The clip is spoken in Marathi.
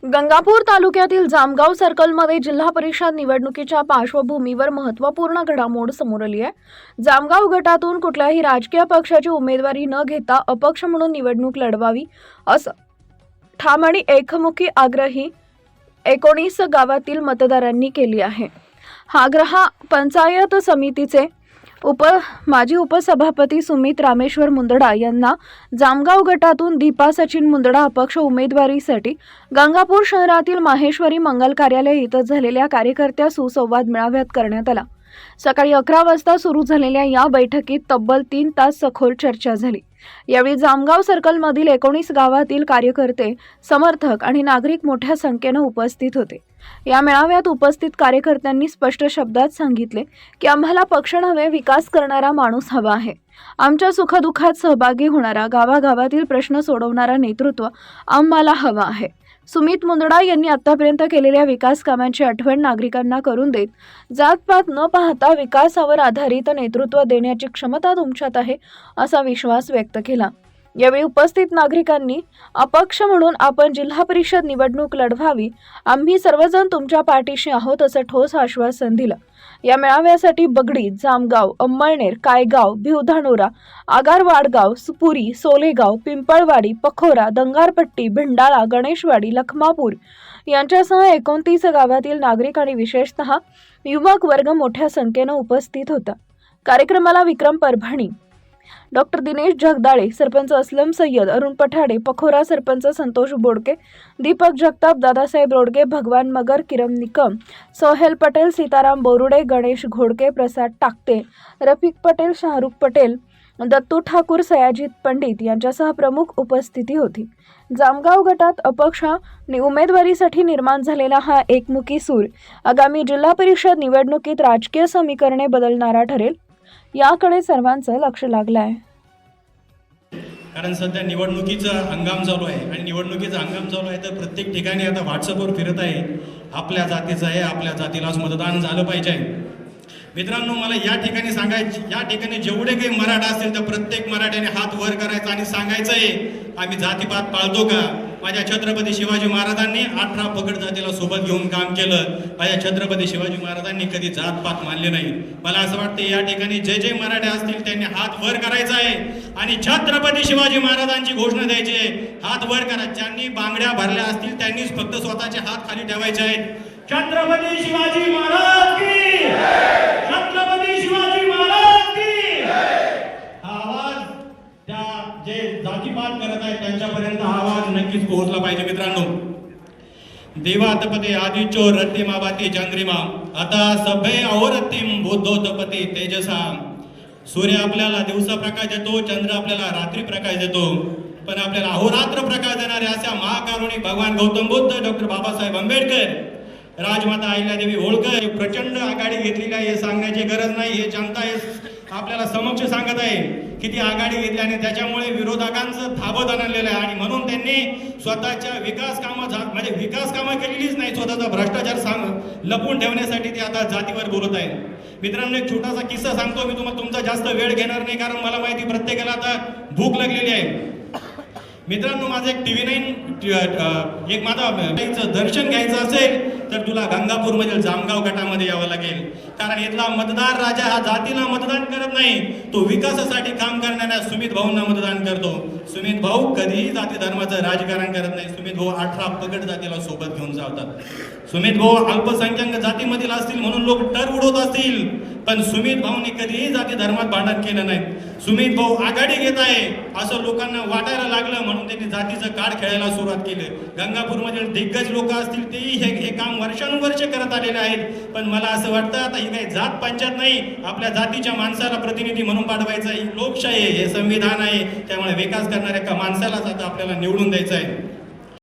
गंगापूर तालुक्यातील जामगाव सर्कलमध्ये जिल्हा परिषद निवडणुकीच्या पार्श्वभूमीवर महत्त्वपूर्ण घडामोड समोर आली आहे। जामगाव गटातून कुठल्याही राजकीय पक्षाची उमेदवारी न घेता अपक्ष म्हणून निवडणूक लढवावी असं ठाम आणि एकमुखी आग्रही 19 गावातील मतदारांनी केली आहे। हा आग्रह पंचायत समितीचे माजी उपसभापती सुमित रामेश्वर मुंदडा यांना जामगाव गटातून दीपा सचिन मुंदडा अपक्ष उमेदवारीसाठी गंगापूर शहरातील माहेश्वरी मंगल कार्यालय इथं झालेल्या कार्यकर्त्या सुसंवाद मेळाव्यात करण्यात आला। सकाळी 11 वाजता सुरू झालेल्या या बैठकीत तब्बल 3 तास सखोल चर्चा झाली। यावेळी जामगाव सर्कलमधील 19 गावातील कार्यकर्ते, समर्थक आणि नागरिक मोठ्या संख्येने उपस्थित होते। या मेळाव्यात उपस्थित कार्यकर्त्यांनी स्पष्ट शब्दात सांगितले की आम्हाला पक्ष नव्हे, विकास करणारा माणूस हवा आहे। आमच्या सुखदुःखात सहभागी होणारा, गावागावातील प्रश्न सोडवणारा नेतृत्व आम्हाला हवा आहे। सुमित मुंदडा यांनी आतापर्यंत केलेल्या विकास कामांची आठवण नागरिकांना करून देत जातपात न पाहता विकासावर आधारित नेतृत्व देण्याची क्षमता तुमच्यात आहे असा विश्वास व्यक्त केला। यावेळी उपस्थित नागरिकांनी अपक्ष म्हणून आपण जिल्हा परिषद निवडणूक लढवावी, आम्ही सर्वजण तुमच्या पाठीशी आहोत असं ठोस आश्वासन दिलं। या मेळाव्यासाठी बगडी, जामगाव, अंमळनेर, कायगाव, भिवधानोरा, आगारवाडगाव, सुपुरी, सोलेगाव, पिंपळवाडी, पखोरा, दंगारपट्टी, भिंडाळा, गणेशवाडी, लखमापूर यांच्यासह 29 गावातील नागरिक आणि विशेषतः युवक वर्ग मोठ्या संख्येने उपस्थित होता। कार्यक्रमाला विक्रम परभणी, डॉक्टर दिनेश जगदाळे, सरपंच असलम सय्यद, अरुण पठाडे, पखोरा सरपंच संतोष बोडके, दीपक जगताप, दादासाहेब रोडगे, भगवान मगर, किरण निकम, सोहेल पटेल, सीताराम बोरुडे, गणेश घोडके, प्रसाद टाकते, रफिक पटेल, शाहरुख पटेल, दत्तू ठाकूर, सयाजित पंडित यांच्यासह प्रमुख उपस्थिती होती। जामगाव गटात अपक्ष उमेदवारीसाठी निर्माण झालेला हा एकमुखी सूर आगामी जिल्हा परिषद निवडणुकीत राजकीय समीकरणे बदलणारा ठरेल, याकडे सर्वांचं लक्ष लागलं आहे। कारण सध्या निवडणुकीचा हंगाम चालू आहे आणि निवडणुकीचा हंगाम चालू आहे तर प्रत्येक ठिकाणी आता व्हॉट्सअपवर फिरत आहे, आपल्या जातीचं आहे, आपल्या जातीलाच मतदान झालं पाहिजे। मित्रांनो, मला या ठिकाणी सांगायचं, या ठिकाणी जेवढे काही मराठा असतील तर प्रत्येक मराठ्याने हात वर करायचा आणि सांगायचं आहे, आम्ही जातीपात पाळतो का? माझ्या छत्रपती शिवाजी महाराजांनी 18 पगड जातीला सोबत घेऊन काम केलं। माझ्या छत्रपती शिवाजी महाराजांनी कधी जातपात मानले नाही। मला असं वाटतं या ठिकाणी जे जे मराठे असतील त्यांनी हात वर करायचा आहे आणि छत्रपती शिवाजी महाराजांची घोषणा द्यायची आहे। हात वर करा। ज्यांनी बांगड्या भरल्या असतील त्यांनीच फक्त स्वतःचे हात खाली ठेवायचे आहेत। छत्रपती शिवाजी महाराज की, छत्रपती शिवाजी महाराज की। हा आवाज त्या जे जातीपात करत आहेत त्यांच्यापर्यंत हा आवाज नक्कीच पोहोचला पाहिजे। मित्रांनो, देवातपते आदित्यो रतिमावाती चंद्रिमा आता सभे अहोरतिम बुद्धोतपती तेजसा। सूर्य आपल्याला दिवसा प्रकाश देतो, चंद्र आपल्याला रात्री प्रकाश देतो, पण आपल्याला अहोरात्र प्रकाश देणारे अशा महाकारुणी भगवान गौतम बुद्ध, डॉक्टर बाबासाहेब आंबेडकर, राजमाता अहिल्यादेवी होळकर प्रचंड आघाडी घेतलेली आहे हे सांगण्याची गरज नाही। हे जनता आपल्याला समक्ष सांगत आहे की ती आघाडी घेतली आणि त्याच्यामुळे विरोधकांचं थाबत आणलेलं आहे आणि म्हणून त्यांनी स्वतःच्या विकास कामं केलेलीच नाही, स्वतःचा भ्रष्टाचार लपवून ठेवण्यासाठी ते आता जातीवर बोलत आहे। मित्रांनो, एक छोटासा किस्सा सांगतो मी तुम्हाला, तुमचा जास्त वेळ घेणार नाही कारण मला माहिती प्रत्येकाला आता भूक लागलेली आहे। मित्रांनो, माझं एक TV9 एक माझं दर्शन घ्यायचं असेल तर तुला गंगापूर मधील जामगाव गटामध्ये यावं लागेल, कारण इथला मतदार राजा हा जातीला मतदान करत नाही, तो विकासासाठी काम करणाऱ्या सुमित भाऊंना मतदान करतो। सुमित भाऊ कधीही जाती धर्माचं राजकारण करत नाही। सुमित भाऊ 18 पगड जातीला सोबत घेऊन चालतात। सुमित भाऊ अल्पसंख्याक जातीमधील असतील म्हणून लोक टर उडवत असतील, पण सुमित भाऊंनी कधीही जाती धर्मात भांडण केलं नाही। सुमित भाऊ आघाडी घेत आहे असं लोकांना वाटायला लागलं म्हणून त्यांनी जातीचं कार्ड खेळायला सुरुवात केली। गंगापूरमधील दिग्गज लोक असतील तेही हे काम वर्षानुवर्षे करत आलेले आहेत, पण मला असं वाटतं आता ही काही जात पंचायत नाही, आपल्या जातीच्या माणसाला प्रतिनिधी म्हणून पाठवायचं। ही लोकशाही आहे, हे संविधान आहे, त्यामुळे विकास करणाऱ्या माणसालाच आता आपल्याला निवडून द्यायचं आहे।